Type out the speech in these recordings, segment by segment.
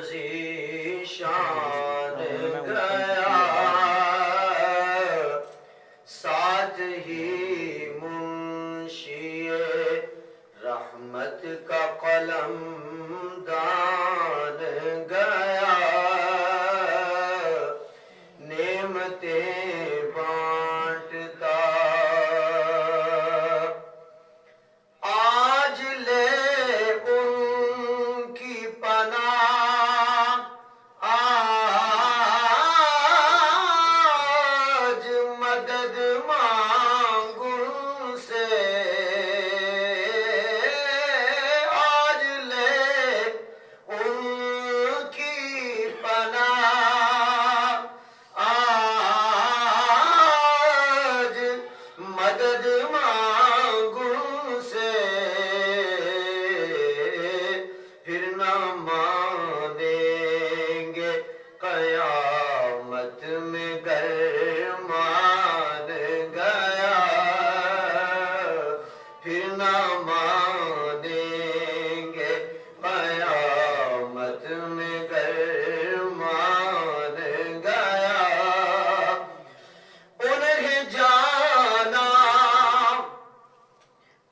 عزیز شان گیا، ساتھ ہی منشی رحمت کا قلم دان گیا، نعمتیں بانٹتا آج لے ان کی پناہ، آج مدد مانگ ان سے، آج لے ان کی پناہ، آج مدد مانگ ان سے، پھر نہ مانیں گے قیامت میں گر مان گیا، پھر نہ مانیں گے قیامت میں گر مان گیا، انہیں جانا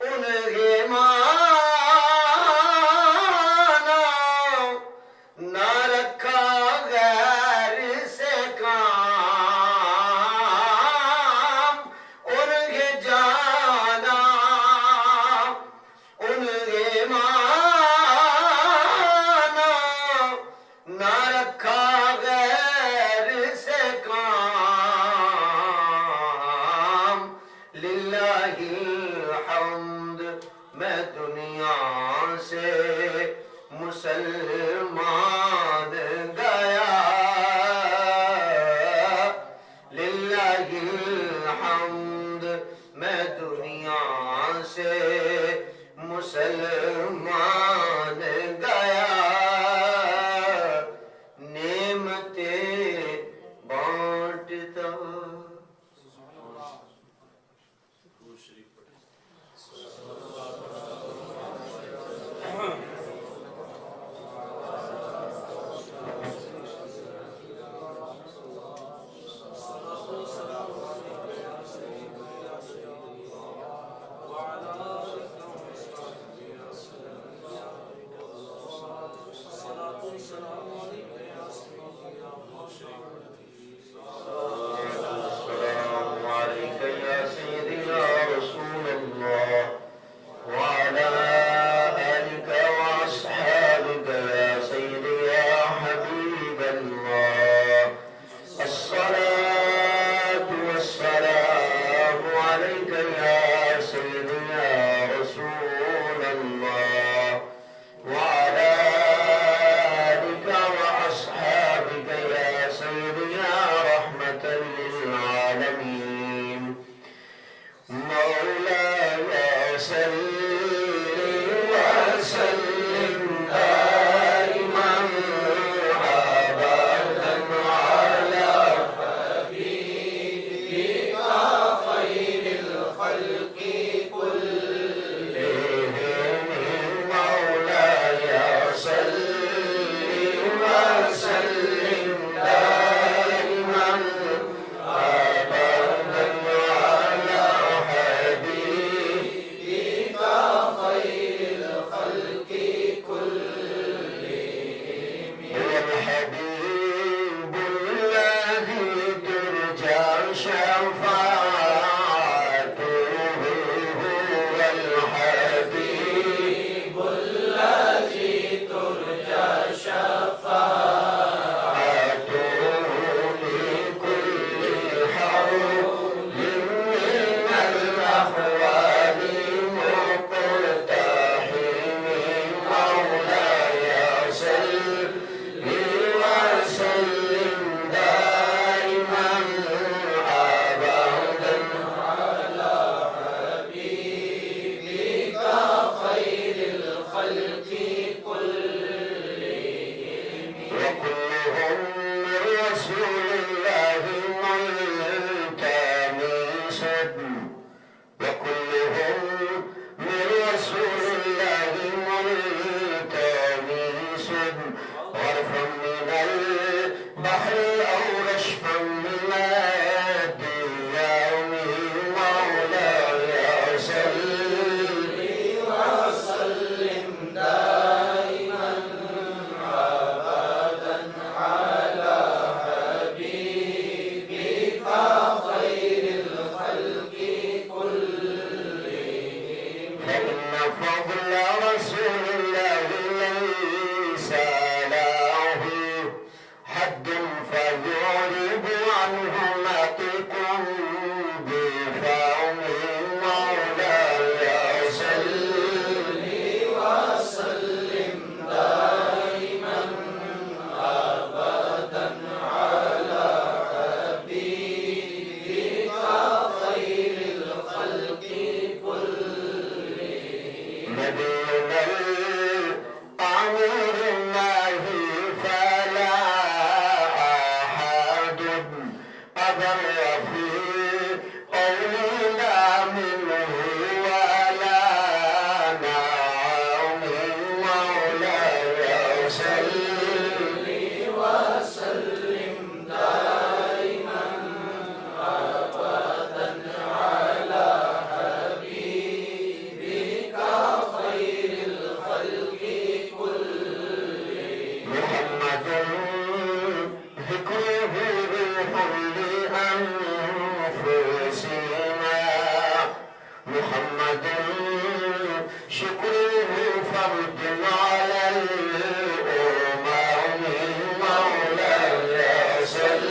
انہیں مانا، نہ رکھا غیر سے کام، انہیں جانا انہیں مانا، نہ رکھا غیر سے کام، للہ الحمد میں دنیا سے مسلمان گیا، للہ الحمد میں دنیا سے مسلمان گیا، نعمتیں بانٹتا غرفا من البحر أو رشفا من الديار مولاي صل وسلم دائما أبدا على حبيبك خير الخلق كلهم فإن فضل رسول الله ليس له حد فيعرض عنه ناطق بفم مولاي صل وسلم دائما أبدا على حبيبك خير الخلق كلهم نبينا الأمير الناهي فلا أحد أبر في قولنا منه ولا نعم مولاي صل وسلم دائما أبدا على حبيبك خير الخلق كلهم محمد ذكره روح لأنفسنا محمد شكره فرد على الأمم مولاي صل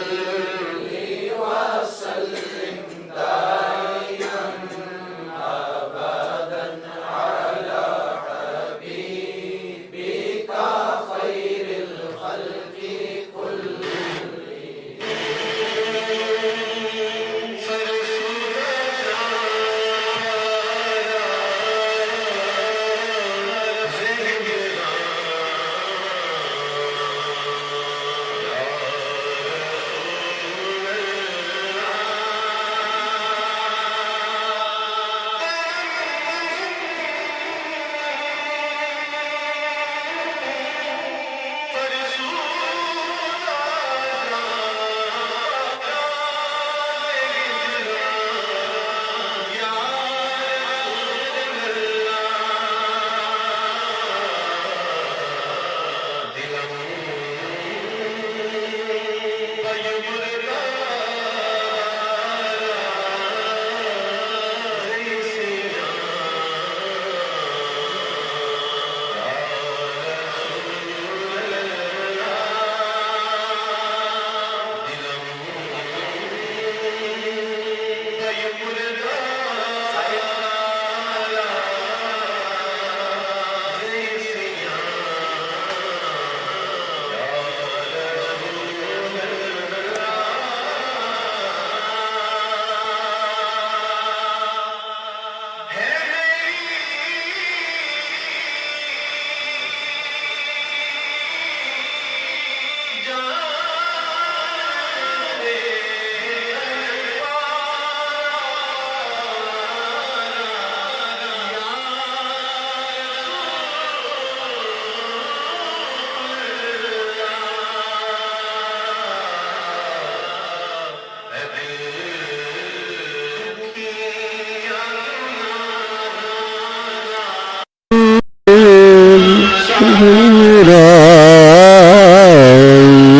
وسلم دائما أبدا على حبيبك خير الخلق كلهم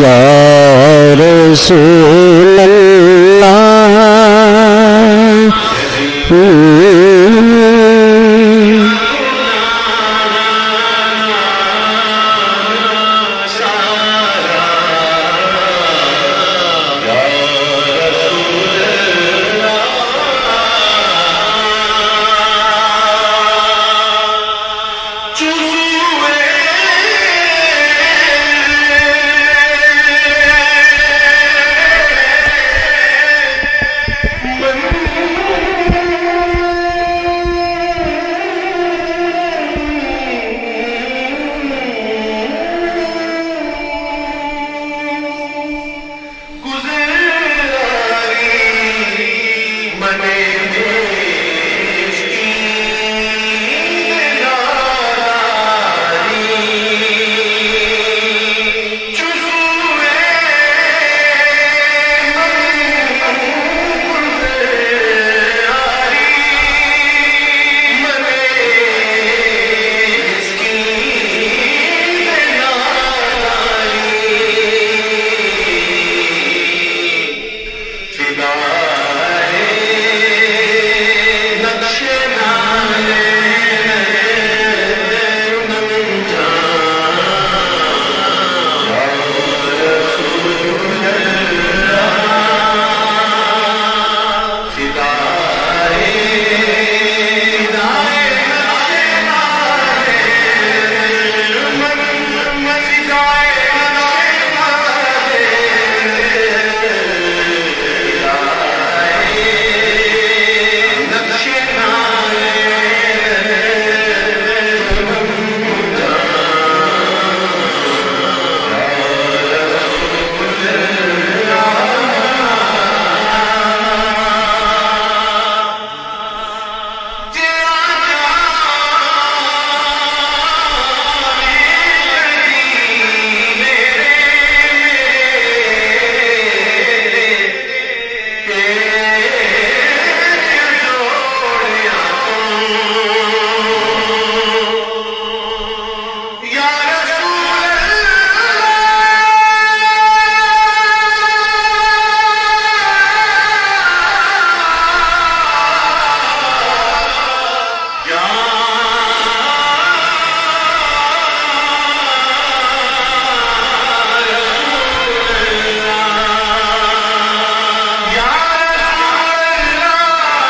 یا رسول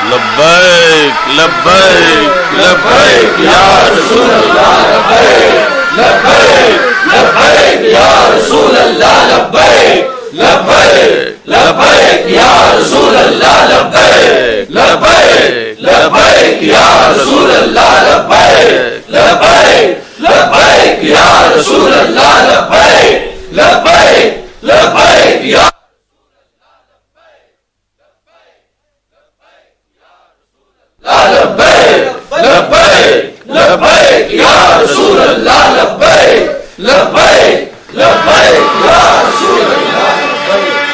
لبیک لبیک لبیک یا رسول اللہ لبیک لبیک لبیک یا رسول اللہ لبیک لبیک لبیک یا رسول اللہ لبیک لبیک لبیک یا رسول اللہ لبیک لبیک لبیک یا رسول اللہ لبیک لبیک لبیک یا لبیک لبیک لبیک یا رسول اللہ لبیک لبیک لبیک یا رسول اللہ لبیک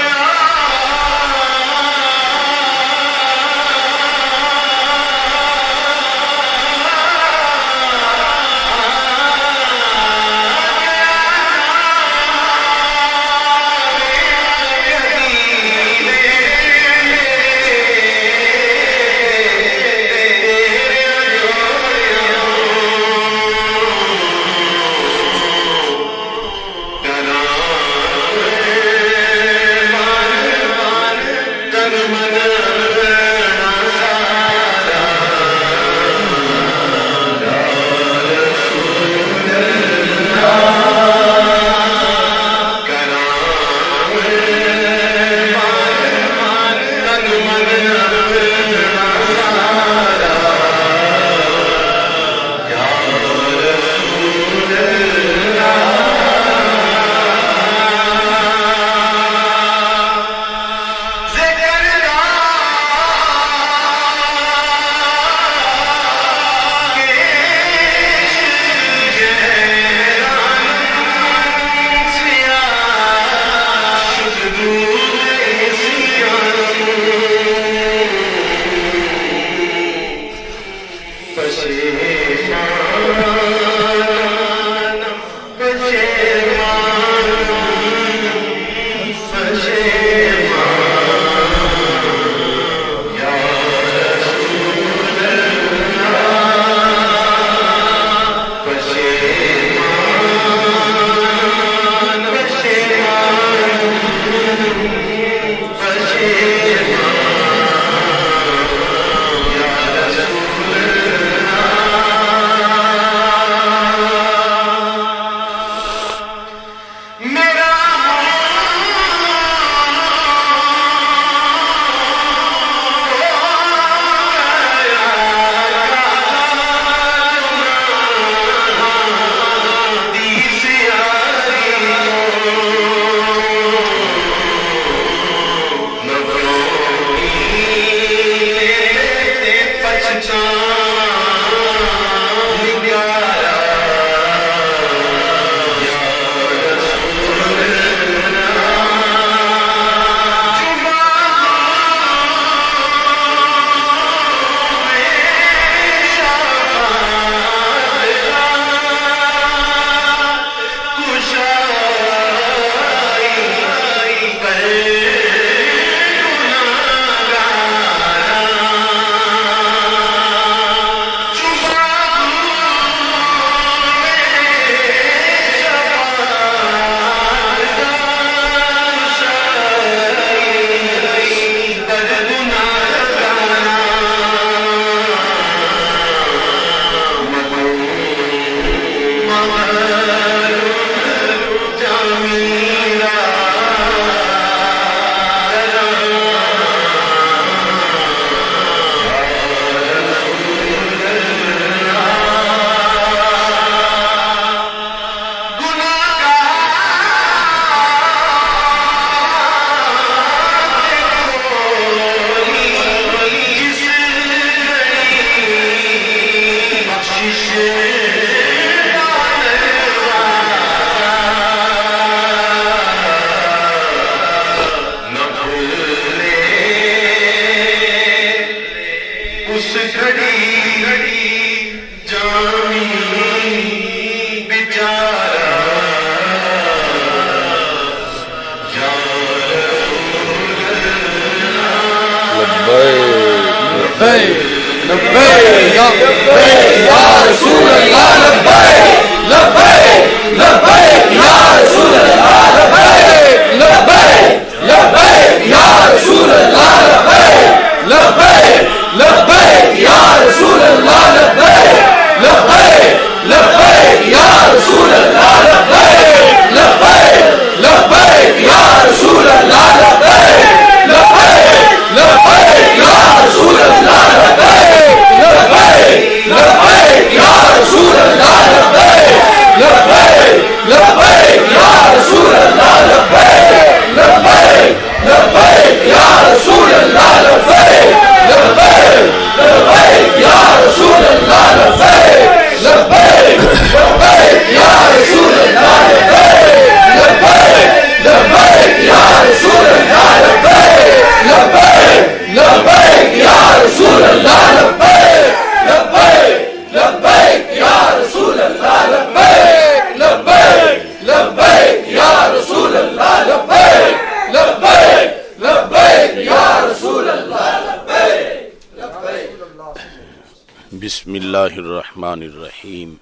بسم اللہ الرحمن الرحیم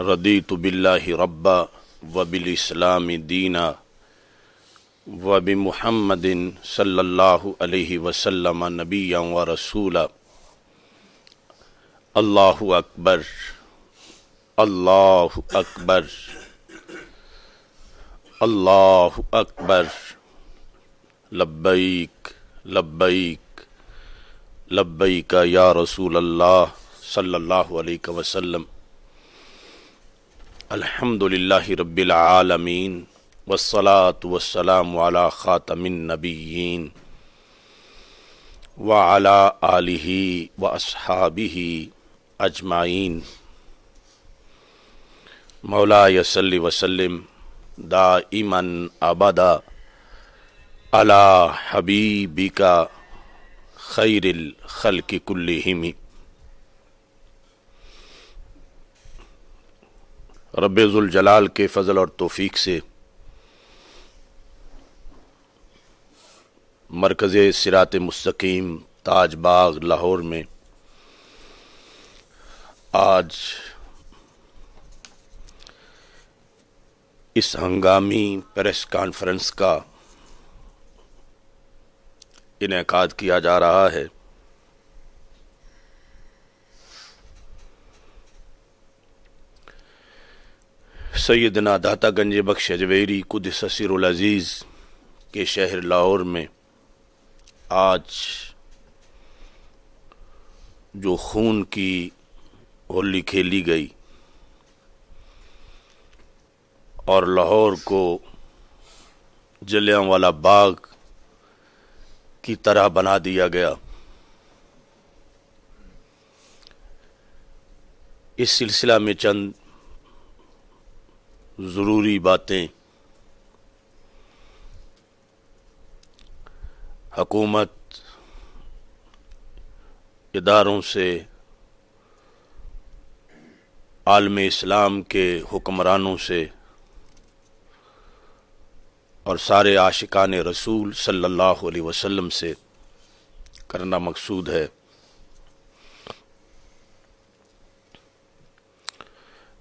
رضیت باللہ ربا وبالاسلام دینا وبمحمد صلی اللہ علیہ وسلم نبیا ورسولا اللہ اکبر اللہ اکبر اللہ اکبر لبیک لبیک لبیک یا رسول اللہ صلی اللہ علیہ وسلم الحمدللہ رب العالمین والصلاة والسلام علی خاتم النبیین وعلی آلہ واصحابہ اجمعین مولاي صل وسلم دائما ابدا علی حبیبک خیر الخلق کلہم۔ رب ذوالجلال کے فضل اور توفیق سے مرکز صراط مستقیم تاج باغ لاہور میں آج اس ہنگامی پریس کانفرنس کا انعقاد کیا جا رہا ہے۔ سیدنا داتا گنج بخش اجویری قدس سر العزیز کے شہر لاہور میں آج جو خون کی ہولی کھیلی گئی اور لاہور کو جلیانوالہ باغ کی طرح بنا دیا گیا، اس سلسلہ میں چند ضروری باتیں حکومت، اداروں سے، عالم اسلام کے حکمرانوں سے اور سارے عاشقان رسول صلی اللہ علیہ وسلم سے کرنا مقصود ہے۔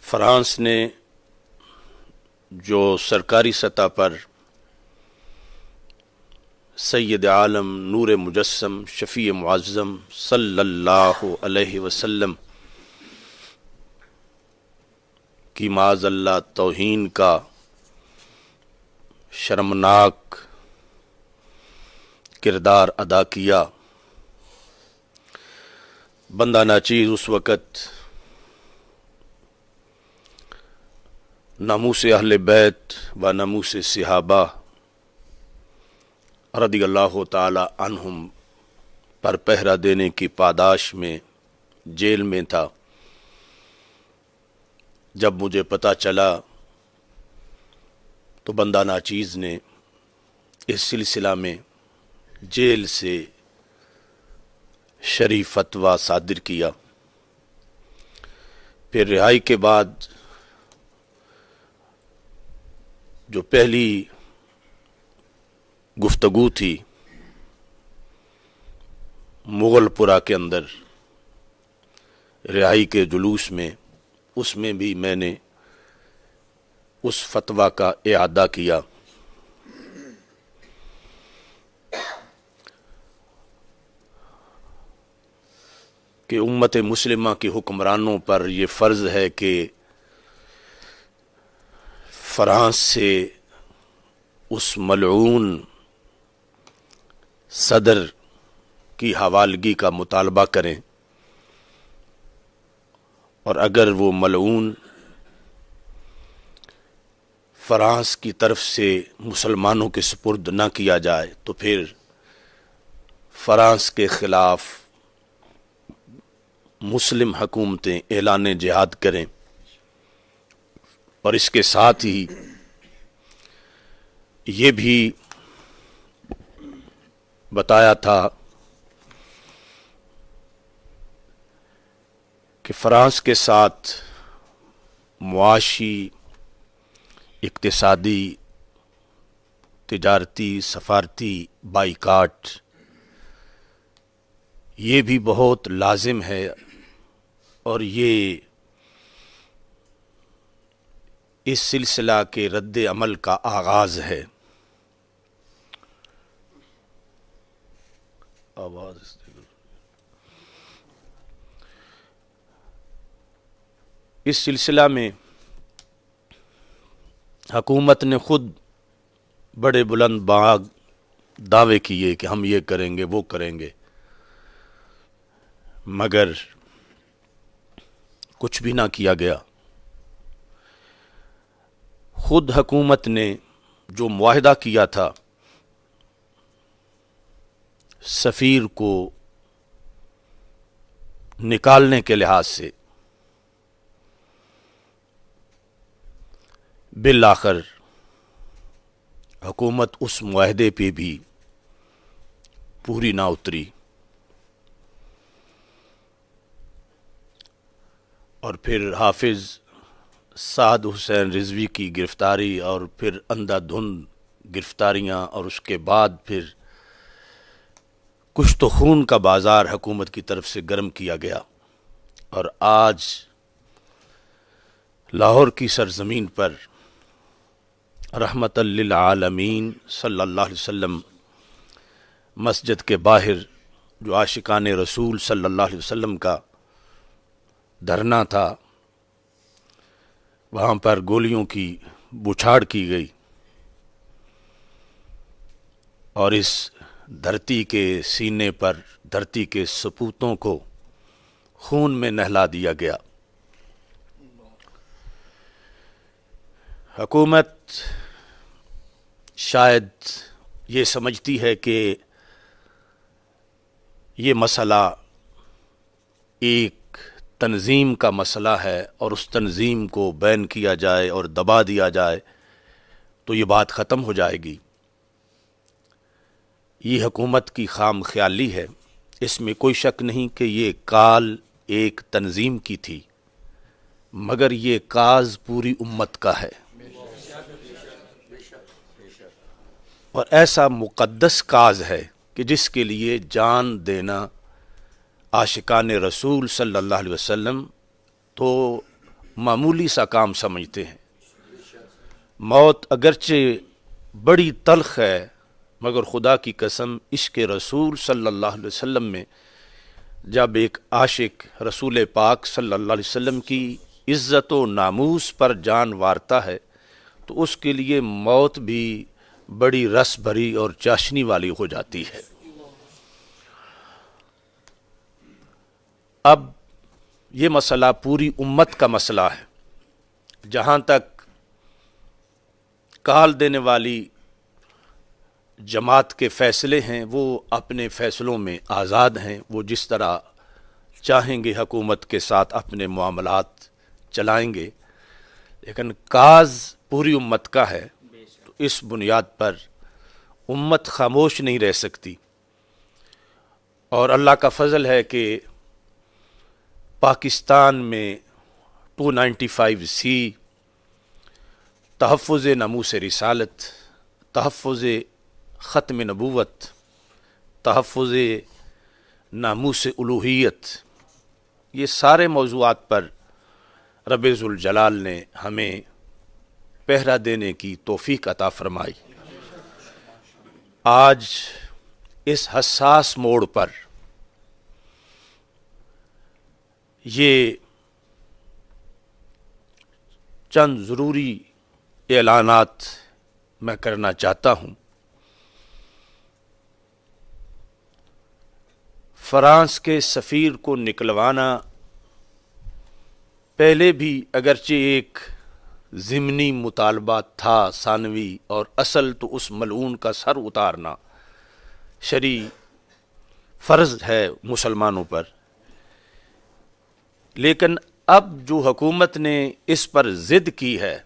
فرانس نے جو سرکاری سطح پر سید عالم نور مجسم شفیع معظم صلی اللہ علیہ وسلم کی معاذ اللہ توہین کا شرمناک کردار ادا کیا، بندہ ناچیز اس وقت ناموس اہل بیت و ناموس صحابہ رضی اللہ تعالی عنہم پر پہرا دینے کی پاداش میں جیل میں تھا۔ جب مجھے پتہ چلا تو بندہ ناچیز نے اس سلسلہ میں جیل سے شریف فتویٰ صادر کیا۔ پھر رہائی کے بعد جو پہلی گفتگو تھی مغل پورہ کے اندر رہائی کے جلوس میں، اس میں بھی میں نے اس فتویٰ کا اعادہ کیا۔ کہ امت مسلمہ کے حکمرانوں پر یہ فرض ہے کہ فرانس سے اس ملعون صدر کی حوالگی کا مطالبہ کریں، اور اگر وہ ملعون فرانس کی طرف سے مسلمانوں کے سپرد نہ کیا جائے تو پھر فرانس کے خلاف مسلم حکومتیں اعلان جہاد کریں۔ اور اس کے ساتھ ہی یہ بھی بتایا تھا کہ فرانس کے ساتھ معاشی، اقتصادی، تجارتی، سفارتی بائیکاٹ یہ بھی بہت لازم ہے، اور یہ اس سلسلہ کے رد عمل کا آغاز ہے۔ اس سلسلہ میں حکومت نے خود بڑے بلند باغ دعوے کیے کہ ہم یہ کریں گے وہ کریں گے، مگر کچھ بھی نہ کیا گیا۔ خود حکومت نے جو معاہدہ کیا تھا سفیر کو نکالنے کے لحاظ سے، بالآخر حکومت اس معاہدے پہ بھی پوری نہ اتری، اور پھر حافظ سعد حسین رضوی کی گرفتاری، اور پھر اندھا دھند گرفتاریاں، اور اس کے بعد پھر کچھ تو خون کا بازار حکومت کی طرف سے گرم کیا گیا، اور آج لاہور کی سرزمین پر رحمت للعالمین صلی اللہ علیہ وسلم مسجد کے باہر جو عاشقان رسول صلی اللہ علیہ وسلم کا دھرنا تھا، وہاں پر گولیوں کی بچھاڑ کی گئی، اور اس دھرتی کے سینے پر دھرتی کے سپوتوں کو خون میں نہلا دیا گیا۔ حکومت شاید یہ سمجھتی ہے کہ یہ مسئلہ ایک تنظیم کا مسئلہ ہے، اور اس تنظیم کو بین کیا جائے اور دبا دیا جائے تو یہ بات ختم ہو جائے گی۔ یہ حکومت کی خام خیالی ہے، اس میں کوئی شک نہیں کہ یہ کال ایک تنظیم کی تھی، مگر یہ کاز پوری امت کا ہے، اور ایسا مقدس کاز ہے کہ جس کے لیے جان دینا عاشقان رسول صلی اللہ علیہ وسلم تو معمولی سا کام سمجھتے ہیں۔ موت اگرچہ بڑی تلخ ہے، مگر خدا کی قسم عشق رسول صلی اللہ علیہ وسلم میں جب ایک عاشق رسول پاک صلی اللہ علیہ وسلم کی عزت و ناموس پر جان وارتا ہے تو اس کے لیے موت بھی بڑی رس بھری اور چاشنی والی ہو جاتی ہے۔ اب یہ مسئلہ پوری امت کا مسئلہ ہے۔ جہاں تک کال دینے والی جماعت کے فیصلے ہیں وہ اپنے فیصلوں میں آزاد ہیں، وہ جس طرح چاہیں گے حکومت کے ساتھ اپنے معاملات چلائیں گے، لیکن کاز پوری امت کا ہے، تو اس بنیاد پر امت خاموش نہیں رہ سکتی۔ اور اللہ کا فضل ہے کہ پاکستان میں 295C تحفظ ناموس رسالت، تحفظ ختم نبوت، تحفظ ناموس الوہیت، یہ سارے موضوعات پر رب ذوالجلال نے ہمیں پہرا دینے کی توفیق عطا فرمائی۔ آج اس حساس موڑ پر یہ چند ضروری اعلانات میں کرنا چاہتا ہوں۔ فرانس کے سفیر کو نکلوانا پہلے بھی اگرچہ ایک ضمنی مطالبہ تھا ثانوی، اور اصل تو اس ملعون کا سر اتارنا شرعی فرض ہے مسلمانوں پر، لیکن اب جو حکومت نے اس پر ضد کی ہے،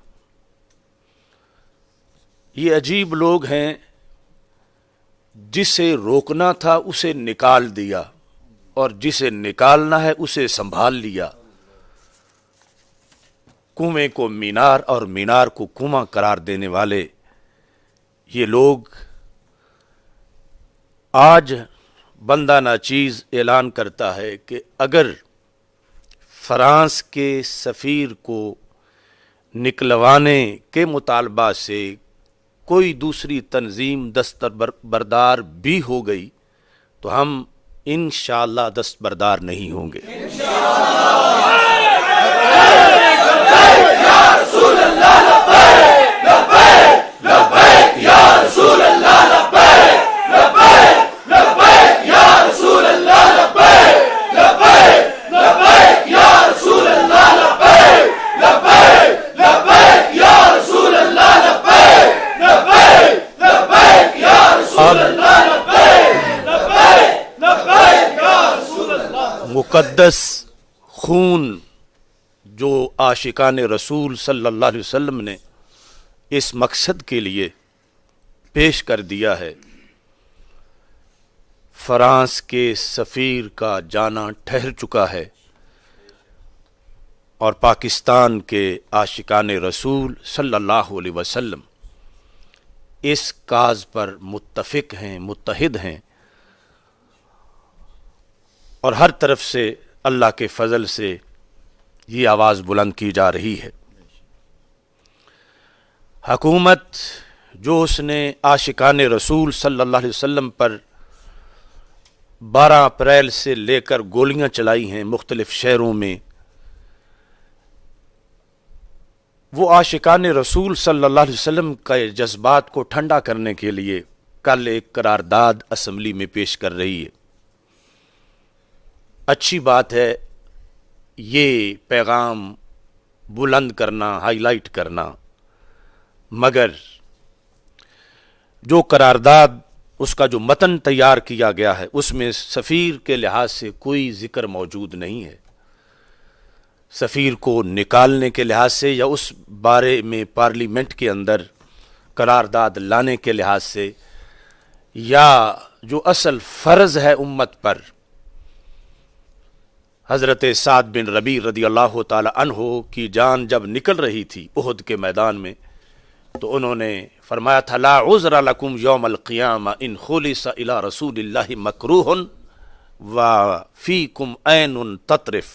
یہ عجیب لوگ ہیں، جسے روکنا تھا اسے نکال دیا، اور جسے نکالنا ہے اسے سنبھال لیا۔ کنویں کو مینار اور مینار کو کنواں قرار دینے والے یہ لوگ آج بندہ ناچیز اعلان کرتا ہے کہ اگر فرانس کے سفیر کو نکلوانے کے مطالبہ سے کوئی دوسری تنظیم دستبردار بھی ہو گئی تو ہم انشاءاللہ دستبردار نہیں ہوں گے. مقدس خون جو عاشقان رسول صلی اللہ علیہ وسلم نے اس مقصد کے لیے پیش کر دیا ہے، فرانس کے سفیر کا جانا ٹھہر چکا ہے اور پاکستان کے عاشقان رسول صلی اللہ علیہ وسلم اس کاز پر متفق ہیں، متحد ہیں، اور ہر طرف سے اللہ کے فضل سے یہ آواز بلند کی جا رہی ہے. حکومت جو اس نے عاشقان رسول صلی اللہ علیہ وسلم پر 12 اپریل سے لے کر گولیاں چلائی ہیں مختلف شہروں میں، وہ عاشقان رسول صلی اللہ علیہ وسلم کے جذبات کو ٹھنڈا کرنے کے لیے کل ایک قرارداد اسمبلی میں پیش کر رہی ہے. اچھی بات ہے یہ پیغام بلند کرنا، ہائی لائٹ کرنا، مگر جو قرارداد اس کا جو متن تیار کیا گیا ہے اس میں سفیر کے لحاظ سے کوئی ذکر موجود نہیں ہے. سفیر کو نکالنے کے لحاظ سے یا اس بارے میں پارلیمنٹ کے اندر قرارداد لانے کے لحاظ سے، یا جو اصل فرض ہے امت پر، حضرت سعد بن ربیع رضی اللہ تعالی عنہ کی جان جب نکل رہی تھی احد کے میدان میں تو انہوں نے فرمایا تھا لا عذر لکم یوم القیامہ ان خلص الی رسول اللہ مکروہ وفیکم عین تطرف،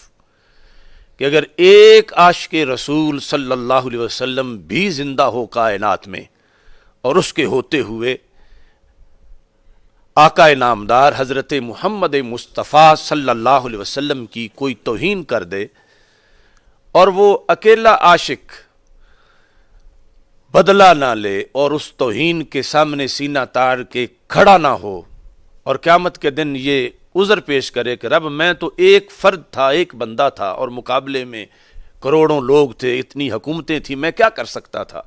کہ اگر ایک عاشق رسول صلی اللہ علیہ وسلم بھی زندہ ہو کائنات میں اور اس کے ہوتے ہوئے آقا نامدار حضرت محمد مصطفیٰ صلی اللہ علیہ وسلم کی کوئی توہین کر دے اور وہ اکیلا عاشق بدلہ نہ لے اور اس توہین کے سامنے سینہ تاڑ کے کھڑا نہ ہو اور قیامت کے دن یہ عذر پیش کرے کہ رب میں تو ایک فرد تھا، ایک بندہ تھا، اور مقابلے میں کروڑوں لوگ تھے، اتنی حکومتیں تھیں، میں کیا کر سکتا تھا.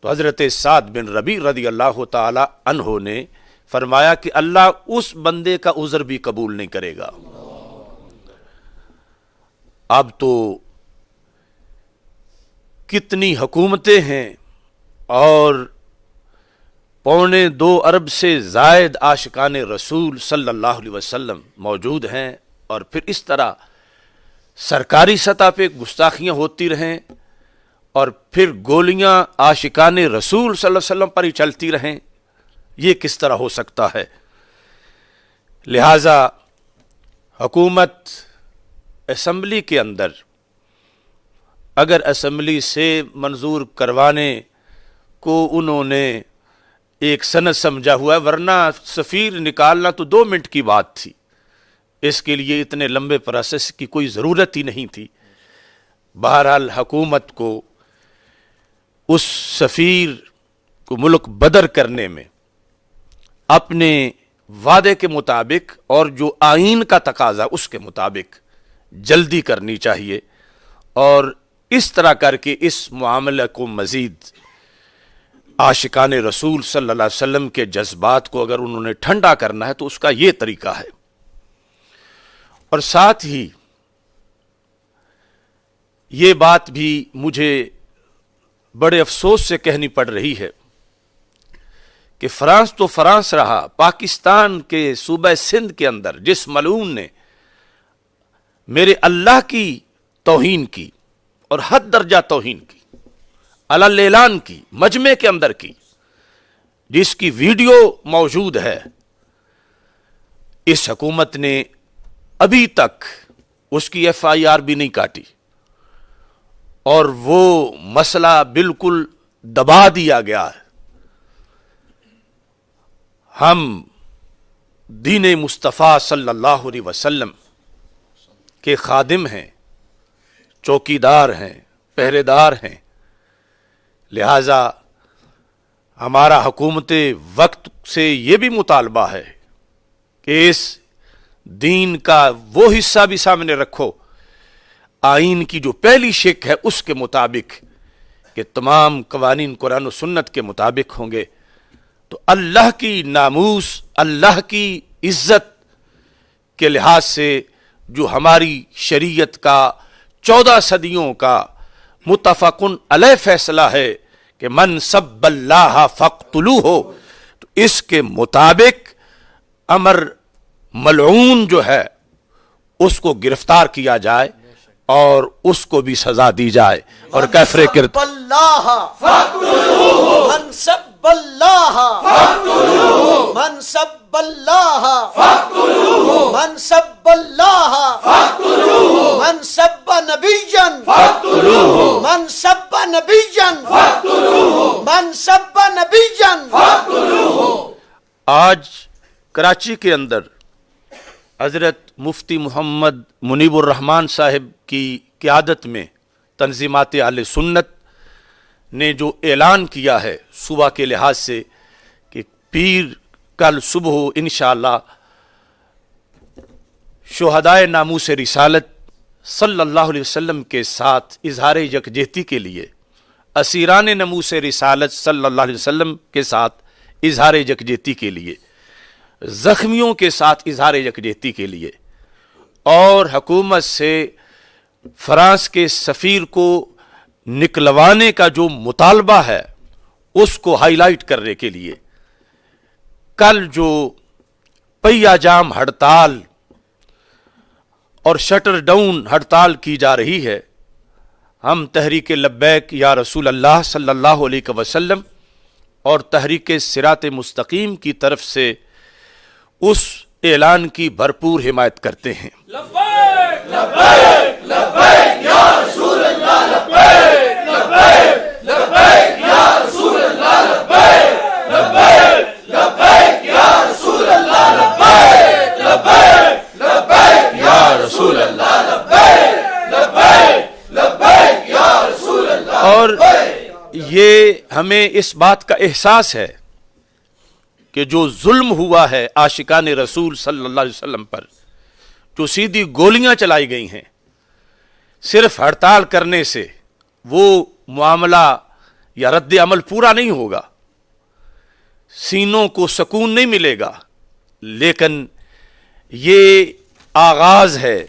تو حضرت سعد بن ربیع رضی اللہ تعالی عنہ نے فرمایا کہ اللہ اس بندے کا عذر بھی قبول نہیں کرے گا. اب تو کتنی حکومتیں ہیں اور 2.25 ارب سے زائد عاشقان رسول صلی اللہ علیہ وسلم موجود ہیں، اور پھر اس طرح سرکاری سطح پہ گستاخیاں ہوتی رہیں اور پھر گولیاں عاشقان رسول صلی اللہ علیہ وسلم پر ہی چلتی رہیں. یہ کس طرح ہو سکتا ہے؟ لہذا حکومت اسمبلی کے اندر اگر اسمبلی سے منظور کروانے کو انہوں نے ایک سند سمجھا ہوا ہے، ورنہ سفیر نکالنا تو 2 منٹ کی بات تھی، اس کے لیے اتنے لمبے پروسیس کی کوئی ضرورت ہی نہیں تھی. بہرحال حکومت کو اس سفیر کو ملک بدر کرنے میں اپنے وعدے کے مطابق اور جو آئین کا تقاضا اس کے مطابق جلدی کرنی چاہیے، اور اس طرح کر کے اس معاملے کو مزید عاشقان رسول صلی اللہ علیہ وسلم کے جذبات کو اگر انہوں نے ٹھنڈا کرنا ہے تو اس کا یہ طریقہ ہے. اور ساتھ ہی یہ بات بھی مجھے بڑے افسوس سے کہنی پڑ رہی ہے کہ فرانس تو فرانس رہا، پاکستان کے صوبہ سندھ کے اندر جس ملعون نے میرے اللہ کی توہین کی اور حد درجہ توہین کی، علل اعلان کی، مجمع کے اندر کی، جس کی ویڈیو موجود ہے، اس حکومت نے ابھی تک اس کی FIR بھی نہیں کاٹی اور وہ مسئلہ بالکل دبا دیا گیا ہے. ہم دین مصطفیٰ صلی اللہ علیہ وسلم کے خادم ہیں، چوکیدار ہیں، پہرے دار ہیں. لہذا ہمارا حکومت وقت سے یہ بھی مطالبہ ہے کہ اس دین کا وہ حصہ بھی سامنے رکھو آئین کی جو پہلی شق ہے اس کے مطابق کہ تمام قوانین قرآن و سنت کے مطابق ہوں گے. تو اللہ کی ناموس، اللہ کی عزت کے لحاظ سے جو ہماری شریعت کا 14 صدیوں کا متفقن علیہ فیصلہ ہے کہ من سب اللہ فاقتلوہ، تو اس کے مطابق امر ملعون جو ہے اس کو گرفتار کیا جائے اور اس کو بھی سزا دی جائے. اور کفر کرت اللہ من سب اللہ من سب اللہ من سب اللہ من سب نبیا من سب نبیا من سب نبیا. آج کراچی کے اندر حضرت مفتی محمد منیب الرحمان صاحب کی قیادت میں تنظیمات اہل سنت نے جو اعلان کیا ہے صبح کے لحاظ سے کہ پیر کل صبح انشاءاللہ شہدائے ناموس رسالت صلی اللہ علیہ وسلم کے ساتھ اظہار یکجہتی کے لیے، اسیران ناموس رسالت صلی اللہ علیہ وسلم کے ساتھ اظہار یکجہتی کے لیے، زخمیوں کے ساتھ اظہار یکجہتی کے لیے، اور حکومت سے فرانس کے سفیر کو نکلوانے کا جو مطالبہ ہے اس کو ہائی لائٹ کرنے کے لیے کل جو پہیہ جام ہڑتال اور شٹر ڈاؤن ہڑتال کی جا رہی ہے، ہم تحریک لبیک یا رسول اللہ صلی اللہ علیہ وسلم اور تحریک صراط مستقیم کی طرف سے اس اعلان کی بھرپور حمایت کرتے ہیں. لبیک لبیک لبیک یا رسول اللہ، لبیک لبیک لبیک یا رسول اللہ، لبیک لبیک لبیک یا رسول اللہ، لبیک لبیک لبیک یا رسول اللہ، لبیک لبیک لبیک یا رسول اللہ. اور یہ ہمیں اس بات کا احساس ہے کہ جو ظلم ہوا ہے عاشقان رسول صلی اللہ علیہ وسلم پر، جو سیدھی گولیاں چلائی گئی ہیں، صرف ہڑتال کرنے سے وہ معاملہ یا رد عمل پورا نہیں ہوگا، سینوں کو سکون نہیں ملے گا، لیکن یہ آغاز ہے.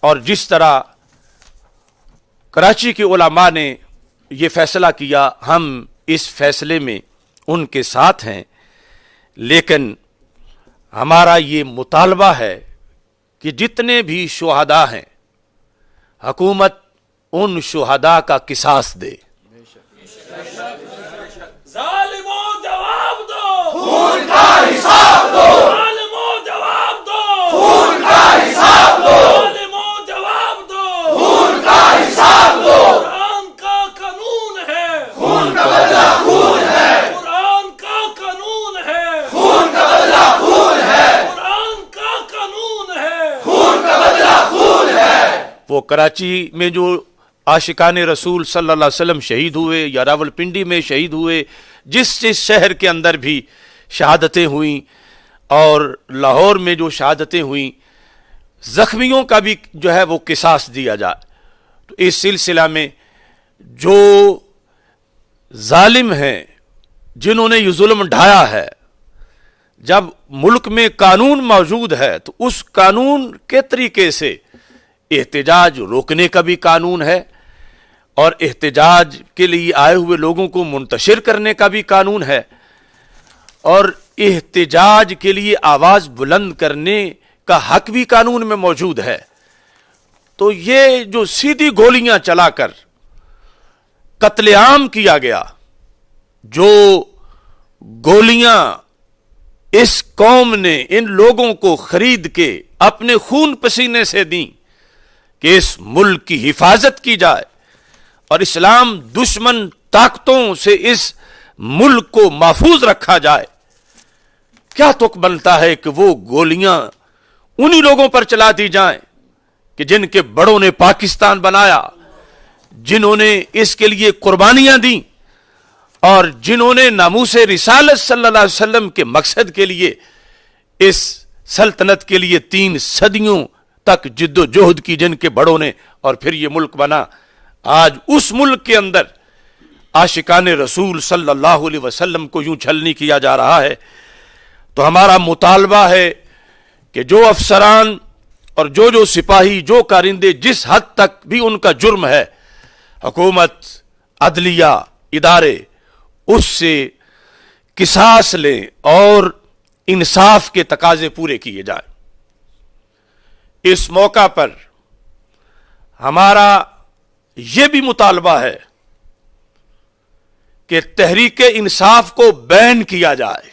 اور جس طرح کراچی کے علماء نے یہ فیصلہ کیا، ہم اس فیصلے میں ان کے ساتھ ہیں، لیکن ہمارا یہ مطالبہ ہے کہ جتنے بھی شہداء ہیں حکومت ان شہداء کا قصاص دے. ظالموں جواب دو، خون کا حساب دو، ظالموں جواب دو، خون کا حساب دو، ظالموں جواب دو، خون کا حساب دو. قرآن کا قانون ہے، خون کا بدلہ خون ہے، قرآن کا قانون ہے، خون کا بدلہ خون ہے، قرآن کا قانون ہے، خون کا بدلہ خون ہے. وہ کراچی میں جو عاشقان رسول صلی اللہ علیہ وسلم شہید ہوئے یا راول پنڈی میں شہید ہوئے، جس شہر کے اندر بھی شہادتیں ہوئیں اور لاہور میں جو شہادتیں ہوئیں، زخمیوں کا بھی جو ہے وہ قصاص دیا جائے. تو اس سلسلہ میں جو ظالم ہیں جنہوں نے یہ ظلم ڈھایا ہے، جب ملک میں قانون موجود ہے تو اس قانون کے طریقے سے احتجاج روکنے کا بھی قانون ہے، اور احتجاج کے لیے آئے ہوئے لوگوں کو منتشر کرنے کا بھی قانون ہے، اور احتجاج کے لیے آواز بلند کرنے کا حق بھی قانون میں موجود ہے. تو یہ جو سیدھی گولیاں چلا کر قتل عام کیا گیا، جو گولیاں اس قوم نے ان لوگوں کو خرید کے اپنے خون پسینے سے دی کہ اس ملک کی حفاظت کی جائے اور اسلام دشمن طاقتوں سے اس ملک کو محفوظ رکھا جائے، کیا تک بنتا ہے کہ وہ گولیاں انہی لوگوں پر چلا دی جائیں کہ جن کے بڑوں نے پاکستان بنایا، جنہوں نے اس کے لیے قربانیاں دیں اور جنہوں نے ناموس رسالت صلی اللہ علیہ وسلم کے مقصد کے لیے اس سلطنت کے لیے 3 صدیوں تک جد و جہد کی، جن کے بڑوں نے، اور پھر یہ ملک بنا۔ آج اس ملک کے اندر عاشقان رسول صلی اللہ علیہ وسلم کو یوں چھلنی کیا جا رہا ہے۔ تو ہمارا مطالبہ ہے کہ جو افسران اور جو سپاہی، جو کارندے جس حد تک بھی ان کا جرم ہے، حکومت، عدلیہ، ادارے اس سے قصاص لیں اور انصاف کے تقاضے پورے کیے جائیں۔ اس موقع پر ہمارا یہ بھی مطالبہ ہے کہ تحریک انصاف کو بین کیا جائے۔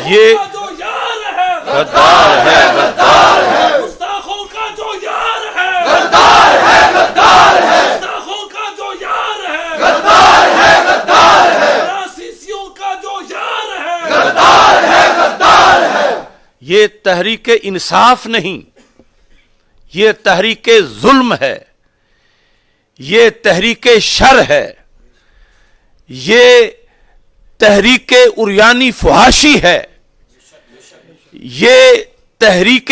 یہ جو یار ہے غدار ہے، غدار ہے، گستاخوں کا جو یار ہے غدار ہے، غدار ہے، گستاخوں کا جو یار ہے غدار ہے، غدار ہے، فرانسیسیوں کا جو یار ہے غدار ہے، غدار ہے۔ یہ تحریک انصاف نہیں، یہ تحریک ظلم ہے، یہ تحریک شر ہے، یہ تحریک عریانی فحاشی ہے، یہ تحریک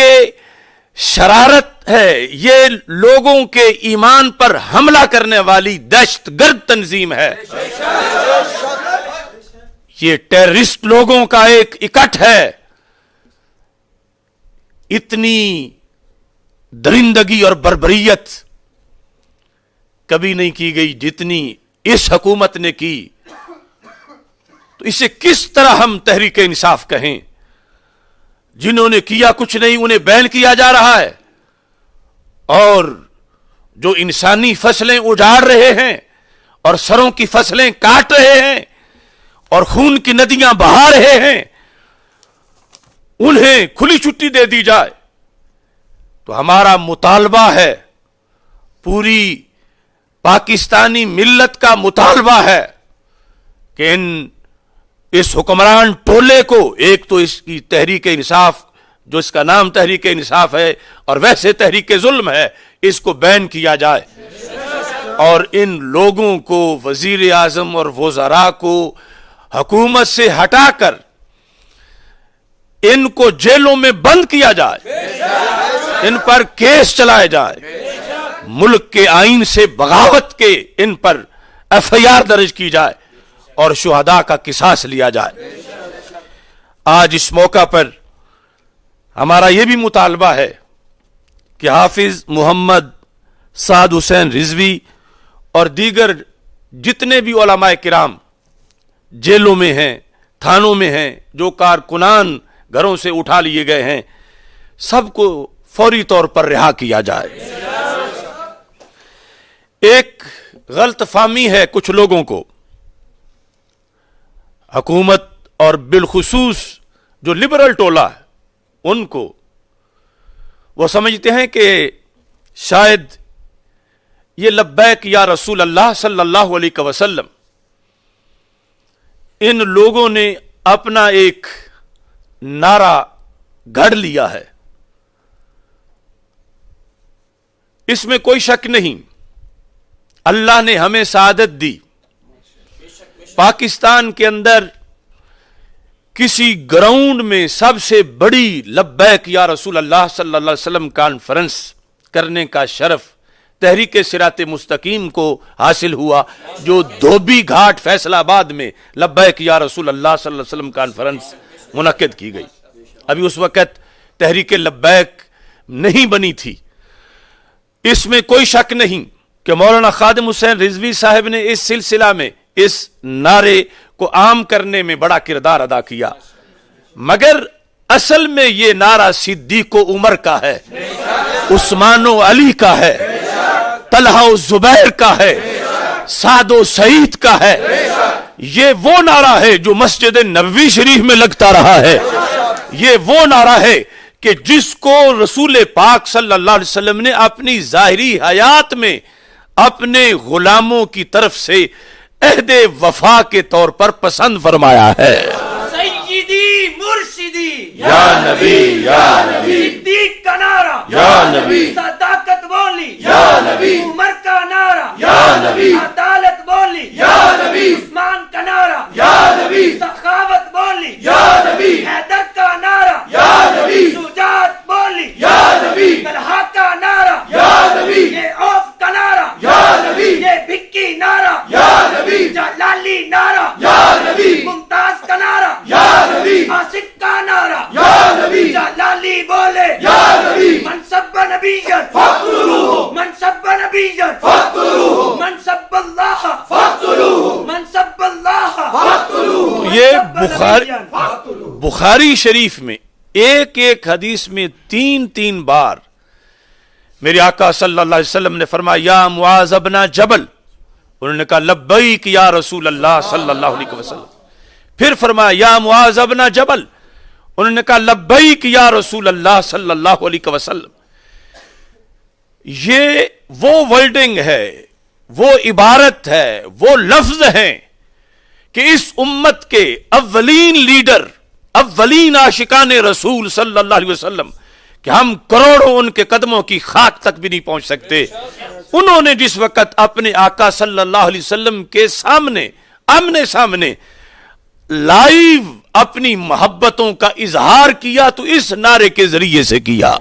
شرارت ہے، یہ لوگوں کے ایمان پر حملہ کرنے والی دہشت گرد تنظیم ہے، یہ ٹیررسٹ لوگوں کا ایک اکٹھ ہے۔ اتنی درندگی اور بربریت کبھی نہیں کی گئی جتنی اس حکومت نے کی۔ تو اسے کس طرح ہم تحریک انصاف کہیں؟ جنہوں نے کیا کچھ نہیں انہیں بین کیا جا رہا ہے، اور جو انسانی فصلیں اجاڑ رہے ہیں اور سروں کی فصلیں کاٹ رہے ہیں اور خون کی ندیاں بہا رہے ہیں، انہیں کھلی چھٹی دے دی جائے۔ تو ہمارا مطالبہ ہے، پوری پاکستانی ملت کا مطالبہ ہے کہ اس حکمران ٹولے کو، ایک تو اس کی تحریک انصاف جو اس کا نام تحریک انصاف ہے اور ویسے تحریک ظلم ہے، اس کو بین کیا جائے اور ان لوگوں کو، وزیر اعظم اور وزراء کو حکومت سے ہٹا کر ان کو جیلوں میں بند کیا جائے، ان پر کیس چلائے جائے، ملک کے آئین سے بغاوت کے ان پر FIR درج کی جائے اور شہداء کا قصاص لیا جائے۔ آج اس موقع پر ہمارا یہ بھی مطالبہ ہے کہ حافظ محمد سعد حسین رضوی اور دیگر جتنے بھی علماء کرام جیلوں میں ہیں، تھانوں میں ہیں، جو کارکنان گھروں سے اٹھا لیے گئے ہیں، سب کو فوری طور پر رہا کیا جائے۔ ایک غلط فہمی ہے کچھ لوگوں کو، حکومت اور بالخصوص جو لبرل ٹولہ ہے ان کو، وہ سمجھتے ہیں کہ شاید یہ لبیک یا رسول اللہ صلی اللہ علیہ وسلم، ان لوگوں نے اپنا ایک نعرہ گھڑ لیا ہے۔ اس میں کوئی شک نہیں، اللہ نے ہمیں سعادت دی، پاکستان کے اندر کسی گراؤنڈ میں سب سے بڑی لبیک یا رسول اللہ صلی اللہ علیہ وسلم کانفرنس کرنے کا شرف تحریک صراط مستقیم کو حاصل ہوا، جو دھوبی گھاٹ فیصل آباد میں لبیک یا رسول اللہ صلی اللہ علیہ وسلم کانفرنس منعقد کی گئی۔ ابھی اس وقت تحریک لبیک نہیں بنی تھی۔ اس میں کوئی شک نہیں کہ مولانا خادم حسین رضوی صاحب نے اس سلسلہ میں اس نعرے کو عام کرنے میں بڑا کردار ادا کیا، مگر اصل میں یہ نعرہ صدیق و عمر کا ہے، عثمان و علی کا ہے، طلحہ و زبیر کا ہے، سعد و سعید کا ہے۔ یہ وہ نعرہ ہے جو مسجد نبوی شریف میں لگتا رہا ہے، یہ وہ نعرہ ہے کہ جس کو رسول پاک صلی اللہ علیہ وسلم نے اپنی ظاہری حیات میں اپنے غلاموں کی طرف سے عہد وفا کے طور پر پسند فرمایا ہے۔ سیدی مرشدی یا نبی یا نبی، صدیق کا نعرہ یا نبی، صداقت بولی یا نبی، عمر کا نعرہ یا نبی، عدالت بولی یا نبی، عثمان کا نعرہ یا نبی، سخاوت بولی یا نبی، حیدر کا نعرہ یا نبی، شجاعت بولی یا نبی، طلحہ کا نعرہ یا نبی، یہ اوف کا نعرہ یا نبی، یہ بھکی نعرہ یا نبی، جلالی نعرہ یا نبی، ممتاز کا نعرہ یا نبی، آصف کا نعرہ یا نبی، جلالی بولے یا نبی، منصب نبیت فاقتلوہ، منصب نبیت فاقتلوہ، منصب اللہ فاقتلوہ، منصب اللہ فاقتلوہ۔ یہ بخاری شریف میں ایک ایک حدیث میں تین بار میرے آقا صلی اللہ علیہ وسلم نے فرمایا یا معاذ ابن جبل، انہوں نے کہا لبیک یا رسول اللہ صلی اللہ علیہ وسلم، پھر فرمایا یا معاذ ابن جبل، انہوں نے کہا لبیک یا رسول اللہ صلی اللہ علیہ وسلم۔ یہ وہ ورڈنگ ہے، وہ عبارت ہے، وہ لفظ ہیں کہ اس امت کے اولین لیڈر، اولین عاشقان رسول صلی اللہ علیہ وسلم کہ ہم کروڑوں ان کے قدموں کی خاک تک بھی نہیں پہنچ سکتے، انہوں نے جس وقت اپنے آقا صلی اللہ علیہ وسلم کے سامنے آمنے سامنے لائیو اپنی محبتوں کا اظہار کیا تو اس نعرے کے ذریعے سے کیا،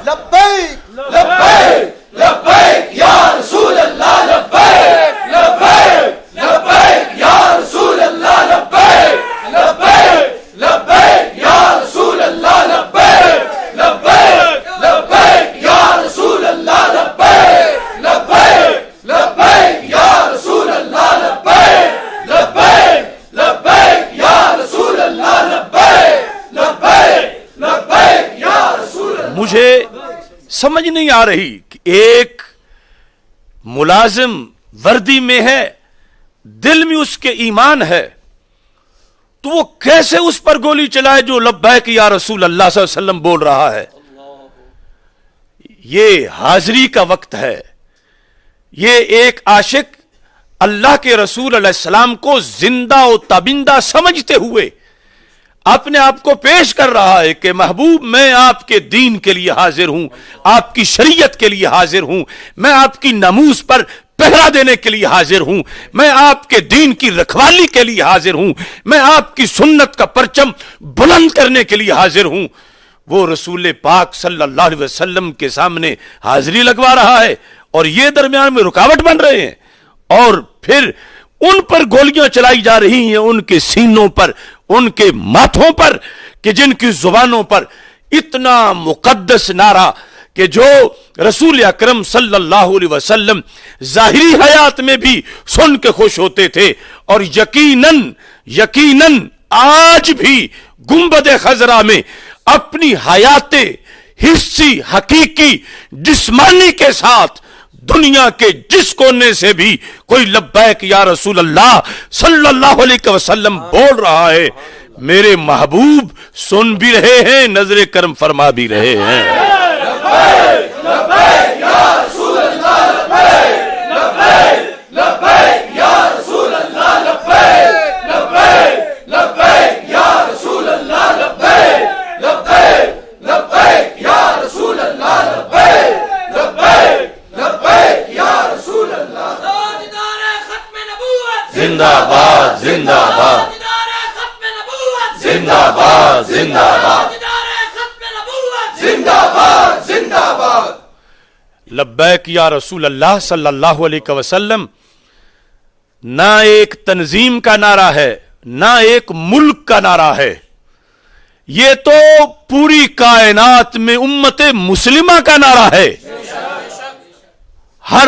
لبیک لبیک لبیک یا رسول اللہ، لبیک لبیک لبیک یا رسول اللہ، لبیک لبیک لبیک یا رسول اللہ، لبیک لبیک لبیک یا رسول اللہ، لبیک لبیک لبیک یا رسول اللہ، لبیک لبیک لبیک یا رسول اللہ، لبیک لبیک لبیک یا رسول اللہ۔ مجھے سمجھ نہیں آ رہی کہ ایک ملازم وردی میں ہے، دل میں اس کے ایمان ہے، تو وہ کیسے اس پر گولی چلائے جو لبیک یا رسول اللہ صلی اللہ علیہ وسلم بول رہا ہے؟ یہ حاضری کا وقت ہے، یہ ایک عاشق اللہ کے رسول علیہ السلام کو زندہ و تابندہ سمجھتے ہوئے اپنے آپ کو پیش کر رہا ہے کہ محبوب میں آپ کے دین کے لیے حاضر ہوں، آپ کی شریعت کے لیے حاضر ہوں، میں آپ کی ناموس پر پہرا دینے کے لیے حاضر ہوں، میں آپ کے دین کی رکھوالی کے لیے حاضر ہوں، میں آپ کی سنت کا پرچم بلند کرنے کے لیے حاضر ہوں۔ وہ رسول پاک صلی اللہ علیہ وسلم کے سامنے حاضری لگوا رہا ہے اور یہ درمیان میں رکاوٹ بن رہے ہیں، اور پھر ان پر گولیاں چلائی جا رہی ہیں، ان کے سینوں پر، ان کے ماتھوں پر، کہ جن کی زبانوں پر اتنا مقدس نعرہ کہ جو رسول اکرم صلی اللہ علیہ وسلم ظاہری حیات میں بھی سن کے خوش ہوتے تھے، اور یقیناً آج بھی گنبد خضرا میں اپنی حیات حسی حقیقی جسمانی کے ساتھ دنیا کے جس کونے سے بھی کوئی لبیک یا رسول اللہ صلی اللہ علیہ وسلم بول رہا ہے، میرے محبوب سن بھی رہے ہیں، نظر کرم فرما بھی رہے ہیں۔ لبیک لبیک یا رسول اللہ، لبیک لبیک لبیک یا رسول اللہ، لبیک لبیک لبیک یا رسول اللہ، لبیک لبیک لبیک یا رسول اللہ، لبیک لبیک لبیک یا رسول اللہ۔ تاجدار ختم نبوت زندہ باد زندہ باد تاجدار ختم نبوت زندہ باد زندہ باد تاجدار ختم نبوت زندہ باد زندہ باد۔ لبیک یا رسول اللہ صلی اللہ علیہ وسلم نہ ایک تنظیم کا نعرہ ہے، نہ ایک ملک کا نعرہ ہے، یہ تو پوری کائنات میں امت مسلمہ کا نعرہ ہے۔ ہر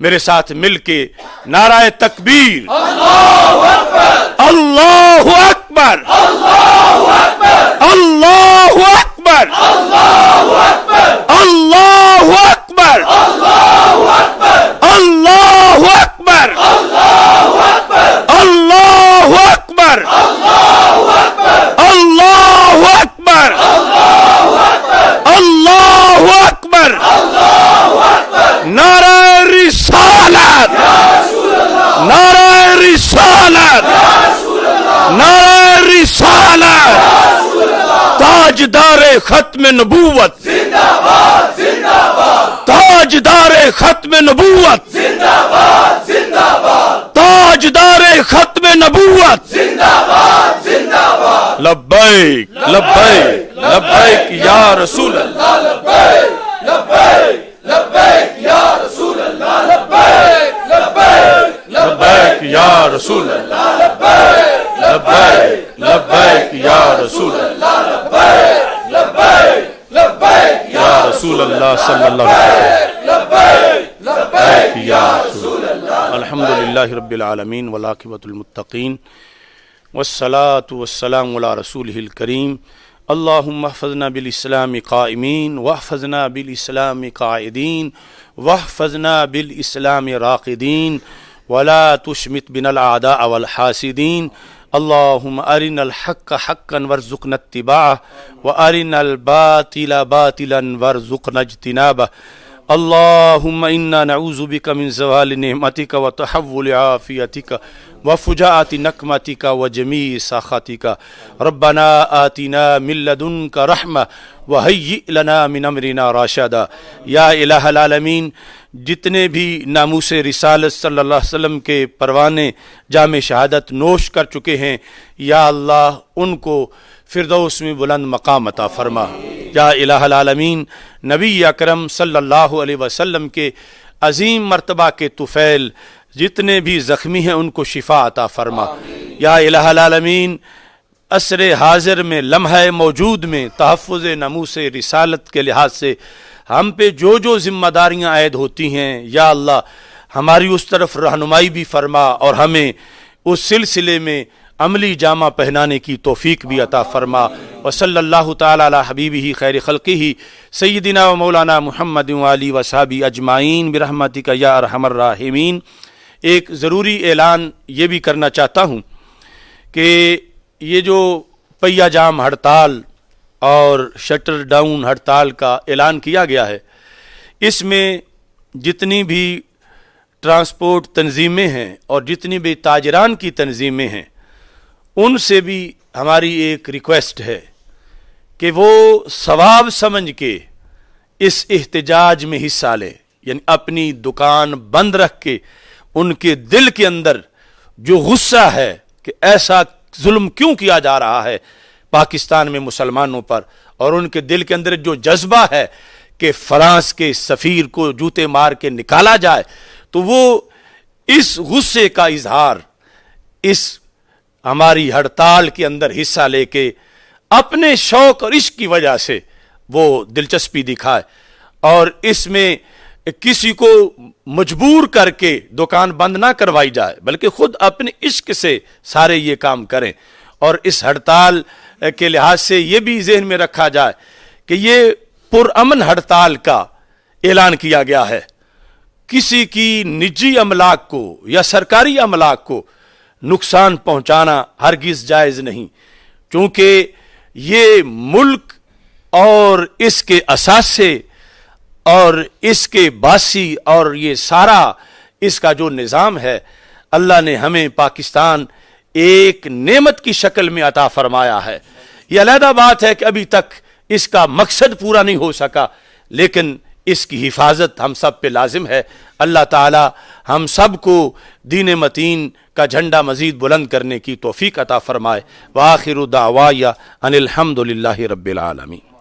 میرے ساتھ مل کے نعرہ تکبیر، اللہ اکبر، اللہ اکبر، اللہ اکبر، اللہ اکبر، اللہ اکبر، اللہ اکبر، اللہ اکبر، اللہ اکبر، اللہ اکبر، اللہ اکبر، اللہ اکبر، اللہ اکبر، اللہ اکبر، اللہ اکبر، نعرہ رسالت، نعرہ رسالت، نعرہ رسالت، تاجدار ختم نبوت، زندہ باد، زندہ باد، تاجدار ختم نبوت، زندہ باد، زندہ باد، تاجدار ختم نبوت، زندہ باد، زندہ باد، لبیک لبیک لبیک یا رسول اللہ، لبیک لبیک لبیک یا رسول اللہ، لبیک لبیک لبیک یا رسول اللہ، لبیک لبیک لبیک یا رسول اللہ، لبیک لبیک لبیک یا رسول اللہ صلی اللہ علیہ وسلم، لبیک لبیک یا رسول اللہ۔ الحمدللہ رب العالمین والعاقبۃ للمتقین والصلاة والسلام علی رسولہ الکریم۔ اللہم احفظنا بالاسلام قائمین واحفظنا بالاسلام قاعدین واحفظنا بالاسلام راقدین ولا تشمت بنا الاعداء والحاسدین۔ اللہم ارنا الحق حقا وارزقنا اتباعه وارنا الباطل باطلا وارزقنا اجتنابه۔ اللہم انا نعوذ بک من زوال نعمتک وتحول عافیتک وفجاءت نقمتک وجمیع سخطک۔ ربنا آتنا من لدنک رحمہ وہیئ لنا من امرنا راشدا۔ یا الہ العالمین، جتنے بھی ناموس رسالت صلی اللہ علیہ وسلم کے پروانے جام شہادت نوش کر چکے ہیں، یا اللہ ان کو فردوس میں بلند مقام عطا فرما۔ یا الہ العالمین، نبی اکرم صلی اللہ علیہ وسلم کے عظیم مرتبہ کے طفیل جتنے بھی زخمی ہیں ان کو شفا عطا فرما۔ یا الہ العالمین، عصر حاضر میں لمحہ موجود میں تحفظ ناموس رسالت کے لحاظ سے ہم پہ جو جو ذمہ داریاں عائد ہوتی ہیں، یا اللہ ہماری اس طرف رہنمائی بھی فرما اور ہمیں اس سلسلے میں عملی جامہ پہنانے کی توفیق بھی عطا فرما۔ وصلی اللہ تعالی علی حبیبہ خیر خلقہ سیدنا و مولانا محمد وآلہ وصحبہ اجمعین برحمتک یا ارحم الراحمین۔ ایک ضروری اعلان یہ بھی کرنا چاہتا ہوں کہ یہ جو پہیہ جام ہڑتال اور شٹر ڈاؤن ہڑتال کا اعلان کیا گیا ہے، اس میں جتنی بھی ٹرانسپورٹ تنظیمیں ہیں اور جتنی بھی تاجران کی تنظیمیں ہیں، ان سے بھی ہماری ایک ریکویسٹ ہے کہ وہ ثواب سمجھ کے اس احتجاج میں حصہ لیں، یعنی اپنی دکان بند رکھ کے ان کے دل کے اندر جو غصہ ہے کہ ایسا ظلم کیوں کیا جا رہا ہے پاکستان میں مسلمانوں پر، اور ان کے دل کے اندر جو جذبہ ہے کہ فرانس کے سفیر کو جوتے مار کے نکالا جائے، تو وہ اس غصے کا اظہار اس ہماری ہڑتال کے اندر حصہ لے کے اپنے شوق اور عشق کی وجہ سے وہ دلچسپی دکھائے، اور اس میں کسی کو مجبور کر کے دکان بند نہ کروائی جائے، بلکہ خود اپنے عشق سے سارے یہ کام کریں۔ اور اس ہڑتال کے لحاظ سے یہ بھی ذہن میں رکھا جائے کہ یہ پرامن ہڑتال کا اعلان کیا گیا ہے، کسی کی نجی املاک کو یا سرکاری املاک کو نقصان پہنچانا ہرگز جائز نہیں، چونکہ یہ ملک اور اس کے اثاثے اور اس کے باسی اور یہ سارا اس کا جو نظام ہے، اللہ نے ہمیں پاکستان ایک نعمت کی شکل میں عطا فرمایا ہے۔ یہ علیحدہ بات ہے کہ ابھی تک اس کا مقصد پورا نہیں ہو سکا، لیکن اس کی حفاظت ہم سب پہ لازم ہے۔ اللہ تعالی ہم سب کو دین متین کا جھنڈا مزید بلند کرنے کی توفیق عطا فرمائے۔ وآخر دعوایا ان الحمدللہ رب العالمین۔